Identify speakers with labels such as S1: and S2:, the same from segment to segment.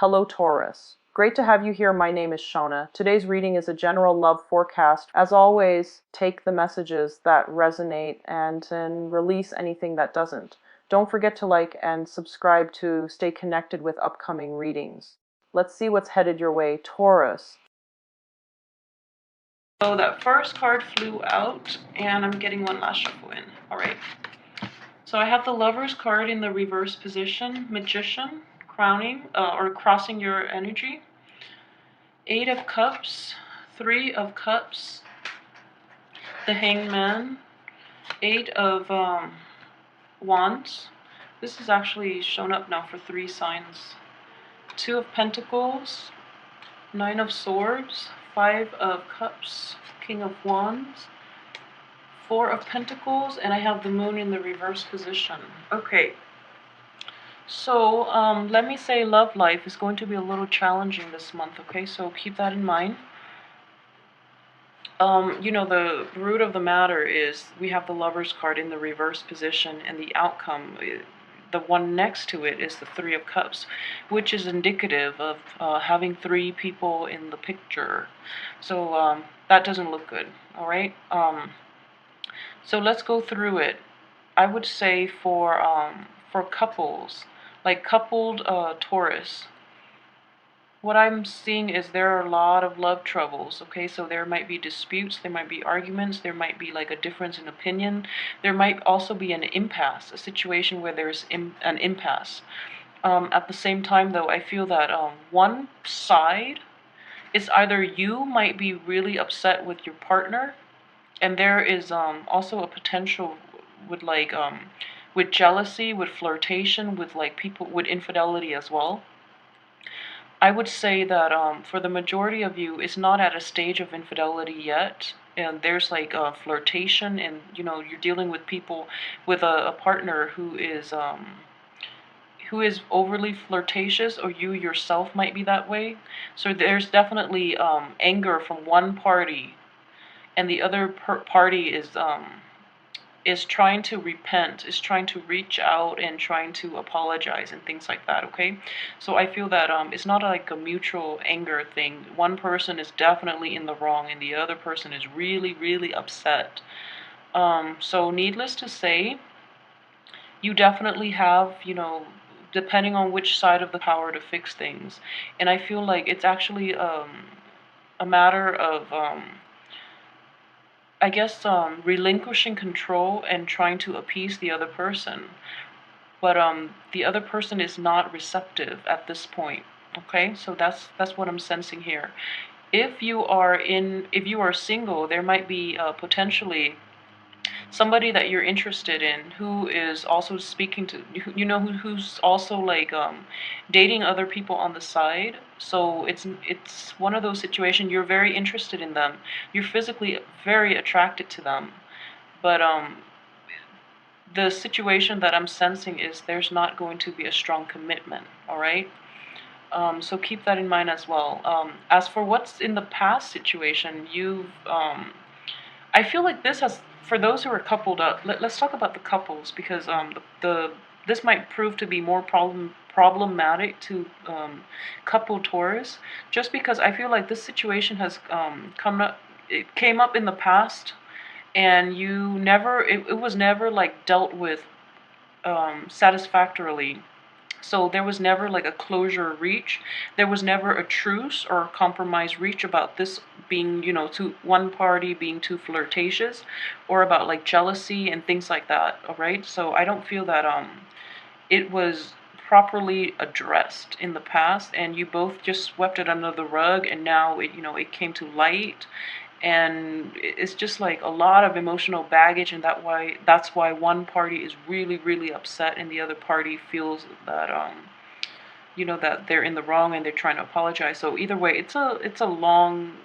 S1: Hello Taurus. Great to have you here. My name is Shona. Today's reading is a general love forecast. As always, take the messages that resonate and then release anything that doesn't. Don't forget to like and subscribe to stay connected with upcoming readings. Let's see what's headed your way, Taurus. So that first card flew out, and I'm getting one last shuffle in. All right. So I have the Lover's card in the reverse position, Magician, crowning or crossing your energy. 8 of Cups, 3 of Cups, the Hangman, 8 of Wands. This is actually shown up now for 3 signs. 2 of Pentacles, 9 of Swords, 5 of Cups, King of Wands, 4 of Pentacles, and I have the Moon in the reverse position. Okay. So, let me say love life is going to be a little challenging this month, okay? So keep that in mind. The root of the matter is we have the Lover's card in the reverse position, and the outcome, the one next to it, is the 3 of Cups, which is indicative of having 3 people in the picture. So that doesn't look good, all right? So let's go through it. I would say for couples, like coupled Taurus, what I'm seeing is there are a lot of love troubles, okay? So there might be disputes, there might be arguments, there might be like a difference in opinion. There might also be an impasse, a situation where there's an impasse. At the same time, though, I feel that one side is either you might be really upset with your partner, and there is also a potential with with jealousy, with flirtation, with like people, with infidelity as well. I would say that for the majority of you, it's not at a stage of infidelity yet, and there's like flirtation, and you're dealing with people, with a partner who is overly flirtatious, or you yourself might be that way. So there's definitely anger from one party, and the other party is trying to repent, is trying to reach out and trying to apologize and things like that, okay? So I feel that it's not like a mutual anger thing. One person is definitely in the wrong and the other person is really, really upset. So needless to say, you definitely have, depending on which side of the power to fix things. And I feel like it's actually a matter of I guess relinquishing control and trying to appease the other person. But the other person is not receptive at this point. Okay, so that's what I'm sensing here. If you are single, there might be potentially somebody that you're interested in who is also speaking to who's also like dating other people on the side. So it's one of those situations, you're very interested in them, you're physically very attracted to them, but the situation that I'm sensing is there's not going to be a strong commitment, all right? So keep that in mind as well. As for what's in the past situation, I feel like this has, for those who are coupled up, let's talk about the couples, because this might prove to be more problematic to coupled Taurus, just because I feel like this situation has it came up in the past, and it was never like dealt with satisfactorily. So there was never like a closure reach. There was never a truce or a compromise reach about this being, to one party being too flirtatious, or about like jealousy and things like that. All right. So I don't feel that it was properly addressed in the past, and you both just swept it under the rug, and now it came to light, and it's just like a lot of emotional baggage, and that's why one party is really, really upset, and the other party feels that that they're in the wrong and they're trying to apologize. So either way, it's a long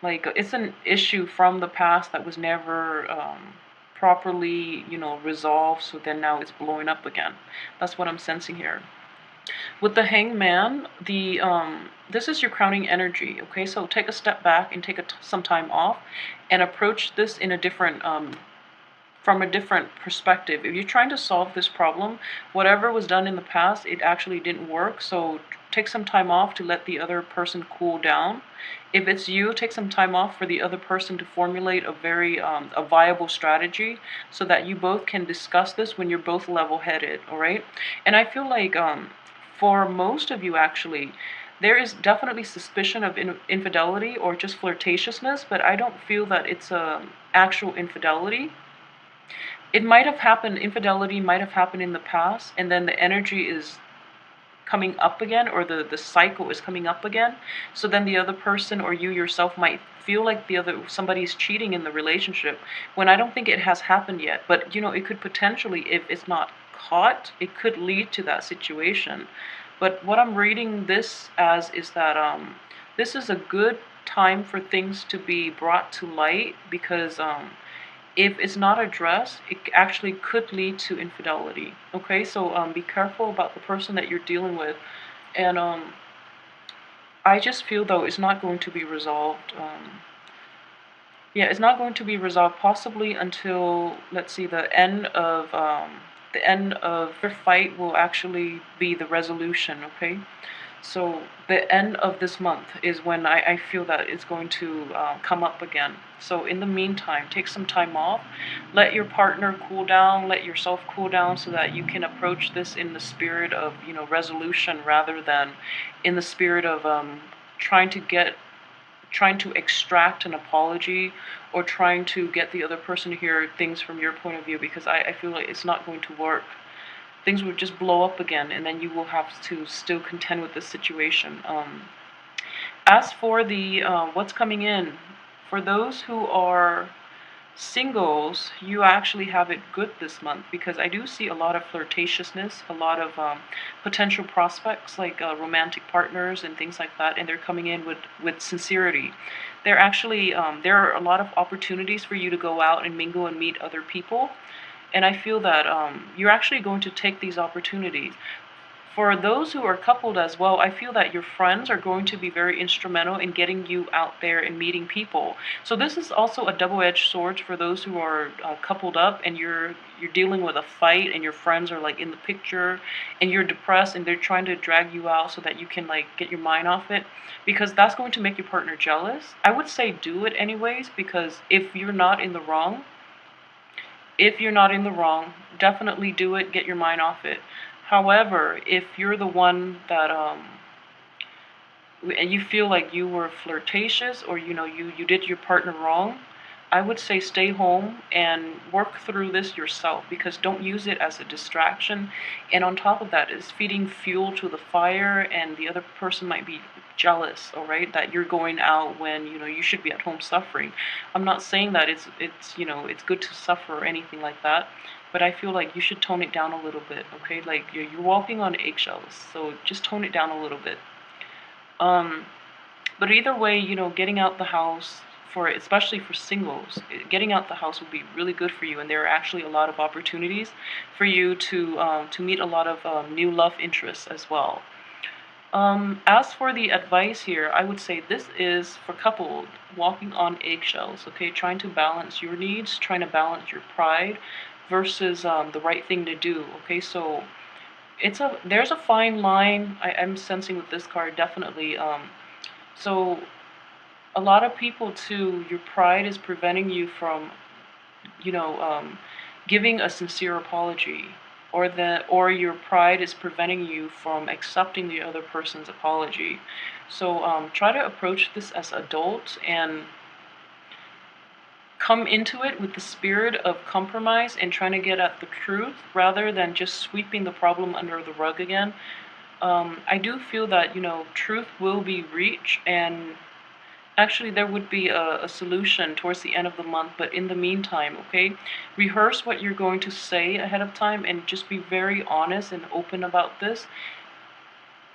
S1: it's an issue from the past that was never properly resolved, so then now it's blowing up again. That's what I'm sensing here. With the Hangman, this is your crowning energy, okay? So take a step back and take some time off and approach this in a different from a different perspective. If you're trying to solve this problem, whatever was done in the past, it actually didn't work. So take some time off to let the other person cool down. If it's you, take some time off for the other person to formulate a viable strategy so that you both can discuss this when you're both level-headed, all right? And I feel like for most of you actually, there is definitely suspicion of infidelity or just flirtatiousness, but I don't feel that it's actual infidelity. It might have happened, infidelity might have happened in the past, and then the energy is coming up again, or the cycle is coming up again. So then the other person or you yourself might feel like somebody's cheating in the relationship, when I don't think it has happened yet. But it could potentially, if it's not caught, it could lead to that situation. But what I'm reading this as is that this is a good time for things to be brought to light, because if it's not addressed, it actually could lead to infidelity. Okay, so be careful about the person that you're dealing with. And I just feel though it's not going to be resolved. Yeah, it's not going to be resolved possibly until, let's see, the end of your fight will actually be the resolution. Okay, so the end of this month is when I feel that it's going to come up again. So in the meantime, take some time off, let your partner cool down, let yourself cool down, so that you can approach this in the spirit of resolution, rather than in the spirit of trying to get trying to extract an apology, or trying to get the other person to hear things from your point of view, because I feel like it's not going to work. Things would just blow up again, and then you will have to still contend with the situation. As for the what's coming in, for those who are singles, you actually have it good this month, because I do see a lot of flirtatiousness, a lot of potential prospects, like romantic partners and things like that, and they're coming in with sincerity. There are a lot of opportunities for you to go out and mingle and meet other people, and I feel that you're actually going to take these opportunities. For those who are coupled as well, I feel that your friends are going to be very instrumental in getting you out there and meeting people. So this is also a double-edged sword for those who are coupled up, and you're dealing with a fight, and your friends are like in the picture, and you're depressed, and they're trying to drag you out so that you can like get your mind off it, because that's going to make your partner jealous. I would say do it anyways, because if you're not in the wrong, definitely do it, get your mind off it. However, if you're the one that and you feel like you were flirtatious, or you did your partner wrong, I would say stay home and work through this yourself, because don't use it as a distraction. And on top of that, it's feeding fuel to the fire, and the other person might be jealous, all right, that you're going out when you should be at home suffering. I'm not saying that it's good to suffer or anything like that, but I feel like you should tone it down a little bit. Okay, like you're walking on eggshells, so just tone it down a little bit. um but either way, getting out the house, especially for singles, getting out the house would be really good for you, and there are actually a lot of opportunities for you to meet a lot of new love interests as well. As for the advice here, I would say this is for couple walking on eggshells, okay? Trying to balance your needs, trying to balance your pride versus the right thing to do, okay? So there's a fine line I'm sensing with this card, definitely. So a lot of people too, your pride is preventing you from, you know, um, giving a sincere apology, or your pride is preventing you from accepting the other person's apology. So try to approach this as adults, and come into it with the spirit of compromise and trying to get at the truth, rather than just sweeping the problem under the rug again. I do feel that truth will be reached, and actually, there would be a solution towards the end of the month, but in the meantime, okay, rehearse what you're going to say ahead of time, and just be very honest and open about this.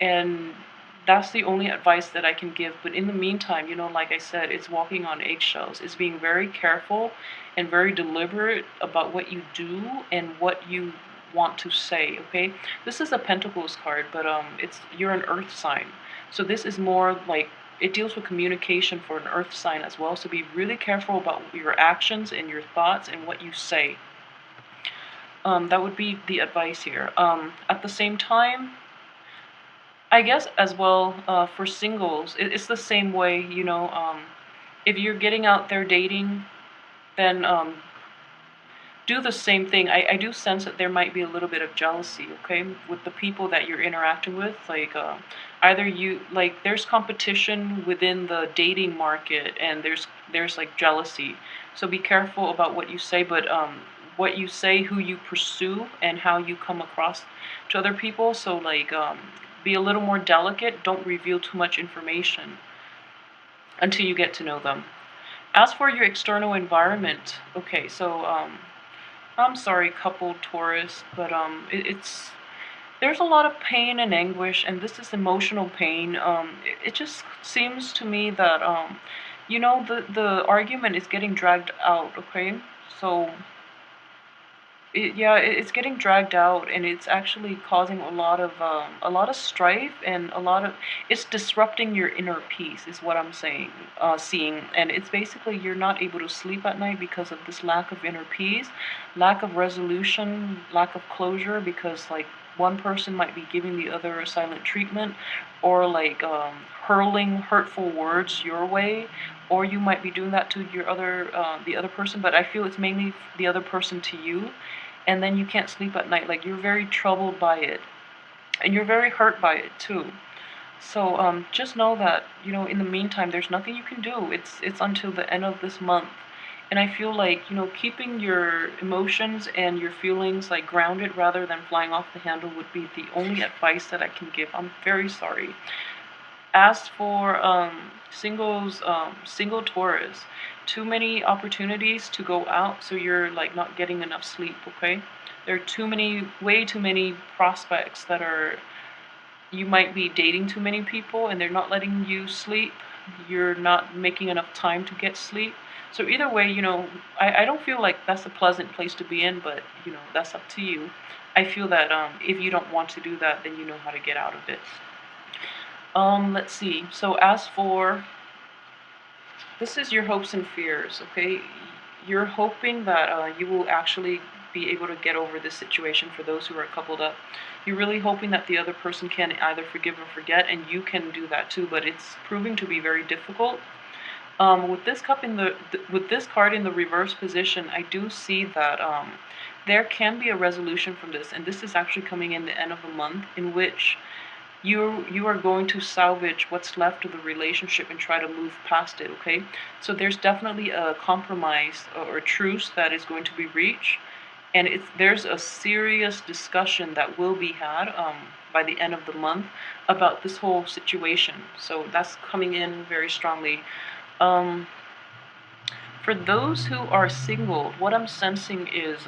S1: And that's the only advice that I can give. But in the meantime, like I said, it's walking on eggshells. It's being very careful and very deliberate about what you do and what you want to say, okay? This is a Pentacles card, but you're an earth sign. So this is more like, it deals with communication for an earth sign as well. So be really careful about your actions and your thoughts and what you say. That would be the advice here. At the same time, I guess as well, for singles, it's the same way, if you're getting out there dating, then do the same thing. I do sense that there might be a little bit of jealousy, okay, with the people that you're interacting with. Like, either there's competition within the dating market, and there's like jealousy. So be careful about what you say, but what you say, who you pursue, and how you come across to other people. So like, be a little more delicate. Don't reveal too much information until you get to know them. As for your external environment, okay, so I'm sorry, couple Taurus, but it's there's a lot of pain and anguish, and this is emotional pain. It just seems to me that the argument is getting dragged out. Okay, so it's getting dragged out, and it's actually causing a lot of strife, and it's disrupting your inner peace, is what I'm saying, seeing, and it's basically you're not able to sleep at night because of this lack of inner peace, lack of resolution, lack of closure, because like one person might be giving the other a silent treatment, or like hurling hurtful words your way, or you might be doing that to the other person, but I feel it's mainly the other person to you, and then you can't sleep at night. Like, you're very troubled by it, and you're very hurt by it too. So just know that, in the meantime, there's nothing you can do. It's until the end of this month. And I feel like, keeping your emotions and your feelings like grounded rather than flying off the handle would be the only advice that I can give. I'm very sorry. As for single Taurus, too many opportunities to go out, so you're like not getting enough sleep, okay? There are way too many prospects that you might be dating too many people and they're not letting you sleep. You're not making enough time to get sleep. So either way, I don't feel like that's a pleasant place to be in, but, that's up to you. I feel that if you don't want to do that, then you know how to get out of it. Let's see. So as for this is your hopes and fears, okay? You're hoping that you will actually be able to get over this situation for those who are coupled up. You're really hoping that the other person can either forgive or forget, and you can do that too, but it's proving to be very difficult. With this with this card in the reverse position, I do see that there can be a resolution from this, and this is actually coming in the end of the month, in which you are going to salvage what's left of the relationship and try to move past it, okay? So there's definitely a compromise or a truce that is going to be reached, and there's a serious discussion that will be had by the end of the month about this whole situation. So that's coming in very strongly. Um, for those who are single, what I'm sensing is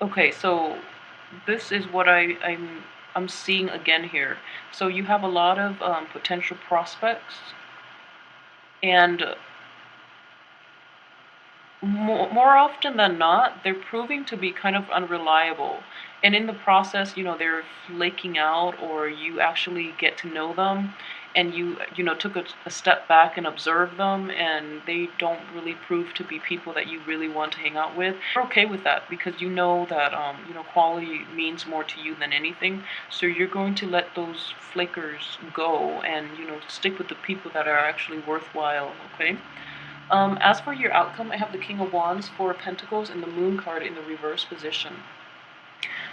S1: okay, so this is what I'm seeing again here. So you have a lot of potential prospects, and more often than not, they're proving to be kind of unreliable. And in the process, they're flaking out, or you actually get to know them, and you took a step back and observe them, and they don't really prove to be people that you really want to hang out with. You're okay with that because you know that quality means more to you than anything. So you're going to let those flakers go, and stick with the people that are actually worthwhile. Okay. As for your outcome, I have the King of Wands, Four of Pentacles, and the Moon card in the reverse position.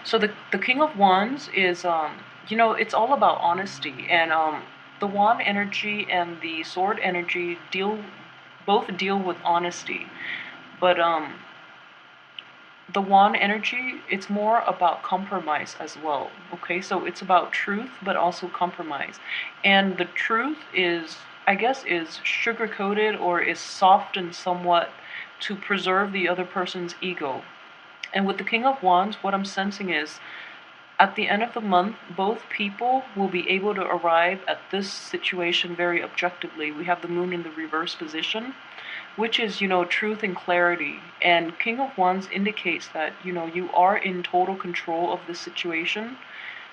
S1: So the King of Wands is, it's all about honesty, and the Wand energy and the Sword energy both deal with honesty, but the Wand energy, it's more about compromise as well. Okay, so it's about truth, but also compromise, and the truth is, I guess, is sugar coated or is softened somewhat to preserve the other person's ego. And with the King of Wands, what I'm sensing is, at the end of the month, both people will be able to arrive at this situation very objectively. We have the Moon in the reverse position, which is, truth and clarity. And King of Wands indicates that, you are in total control of the situation.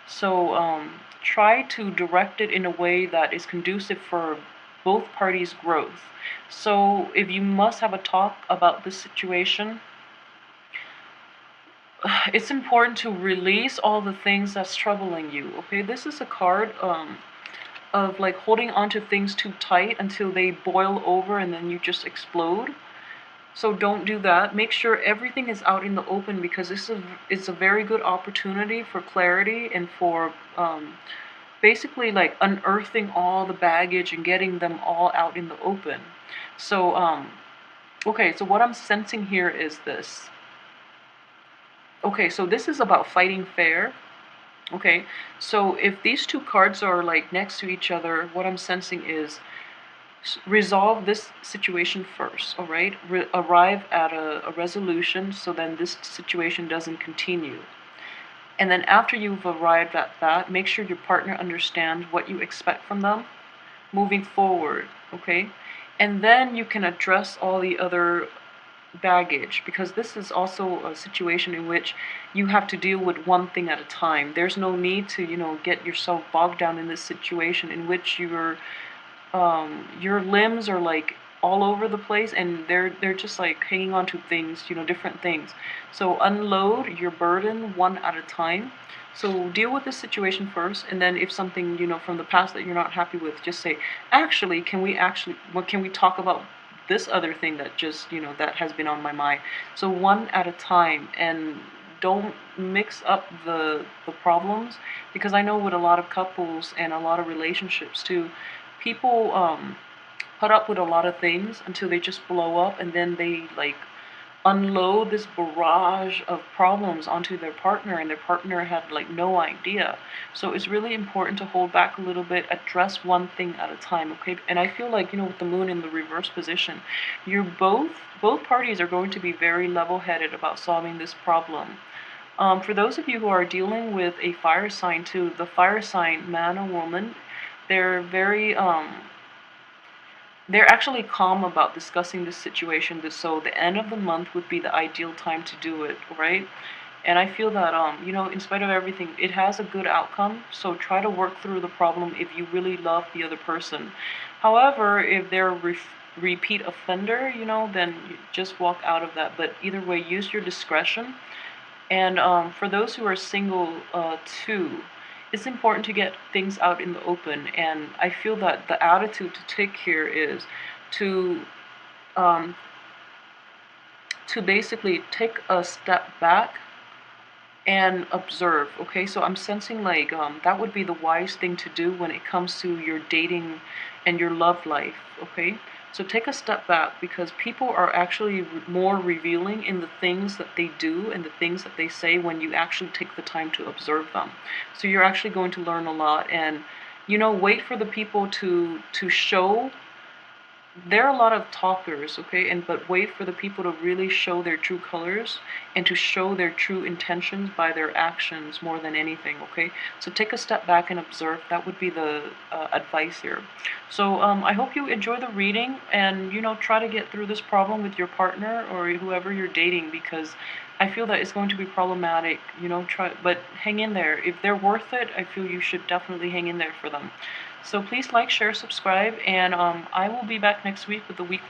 S1: So try to direct it in a way that is conducive for both parties' growth. So if you must have a talk about this situation, it's important to release all the things that's troubling you. Okay, this is a card of like holding on to things too tight until they boil over and then you just explode. So don't do that. Make sure everything is out in the open, because it's a very good opportunity for clarity and for basically like unearthing all the baggage and getting them all out in the open. So okay, so what I'm sensing here is this. Okay, so this is about fighting fair. Okay, so if these two cards are like next to each other, what I'm sensing is resolve this situation first, all right? Arrive at a resolution so then this situation doesn't continue. And then after you've arrived at that, make sure your partner understands what you expect from them moving forward, okay? And then you can address all the other baggage, because this is also a situation in which you have to deal with one thing at a time. There's no need to, get yourself bogged down in this situation in which your limbs are like all over the place and they're just like hanging on to things, different things. So unload your burden one at a time. So deal with this situation first, and then if something, from the past that you're not happy with, just say, actually, what can we talk about this other thing that just, that has been on my mind. So one at a time, and don't mix up the problems, because I know with a lot of couples and a lot of relationships too, people put up with a lot of things until they just blow up, and then they like unload this barrage of problems onto their partner, and their partner had like no idea. So it's really important to hold back a little bit, address one thing at a time, okay? And I feel like, with the moon in the reverse position, you're both parties are going to be very level-headed about solving this problem. For those of you who are dealing with a fire sign too, the fire sign, man or woman, they're very they're actually calm about discussing this situation. So the end of the month would be the ideal time to do it, right? And I feel that in spite of everything, it has a good outcome. So try to work through the problem if you really love the other person. However, if they're repeat offender, then you just walk out of that. But either way, use your discretion. And for those who are single too, it's important to get things out in the open. And I feel that the attitude to take here is to um, to basically take a step back and observe. Okay, so I'm sensing like that would be the wise thing to do when it comes to your dating and your love life. Okay, so take a step back, because people are actually more revealing in the things that they do and the things that they say when you actually take the time to observe them. So you're actually going to learn a lot. And wait for the people to show. There are a lot of talkers, okay, but wait for the people to really show their true colors and to show their true intentions by their actions more than anything, okay? So take a step back and observe. That would be the advice here. So I hope you enjoy the reading, and try to get through this problem with your partner or whoever you're dating, because I feel that it's going to be problematic. But hang in there. If they're worth it, I feel you should definitely hang in there for them. So please like, share, subscribe, and I will be back next week with the weekly